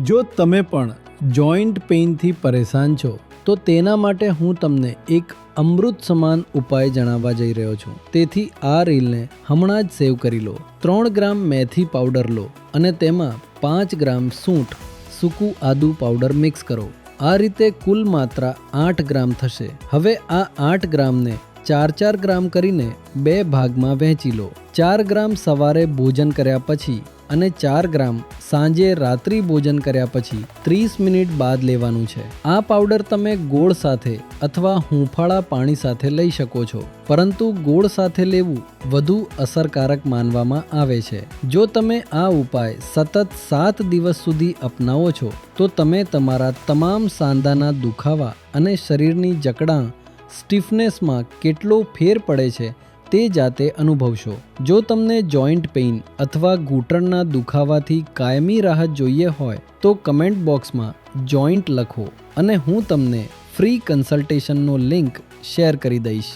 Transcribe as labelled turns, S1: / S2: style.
S1: જો તમે પણ જોઈન્ટ પેઇનથી પરેશાન છો તો તેના માટે હું તમને એક અમૃત સમાન ઉપાય જણાવવા જઈ રહ્યો છું. તેથી આ રીલને હમણાં જ સેવ કરી લો. 3 ગ્રામ મેથી પાવડર લો અને તેમાં 5 ગ્રામ સૂંઠ સૂકું આદુ પાવડર મિક્સ કરો. આ રીતે કુલ માત્રા 8 ગ્રામ થશે. હવે આ 8 ગ્રામને 4-4 ગ્રામ કરીને 2 ભાગમાં વહેંચી લો. 4 ગ્રામ સવારે ભોજન કર્યા પછી અને 4 ગ્રામ સાંજે રાત્રિ ભોજન કર્યા પછી 30 મિનિટ બાદ લેવાનું છે. આ પાવડર તમે ગોળ સાથે અથવા હૂંફાળા પાણી સાથે લઈ શકો છો, પરંતુ ગોળ સાથે લેવું વધુ અસરકારક માનવામાં આવે છે. જો તમે આ ઉપાય સતત 7 દિવસ સુધી અપનાવો છો તો તમે તમારા તમામ સાંધાના દુખાવા અને શરીરની જકડાં સ્ટીફનેસમાં કેટલો ફેર પડે છે તે જાતે અનુભવશો. જો તમને જોઈન્ટ પેઇન અથવા ઘૂંટણના દુખાવાથી કાયમી રાહત જોઈએ હોય તો કમેન્ટ બોક્સમાં જોઈન્ટ લખો અને હું તમને ફ્રી કન્સલ્ટેશનનો લિંક શેર કરી દઈશ.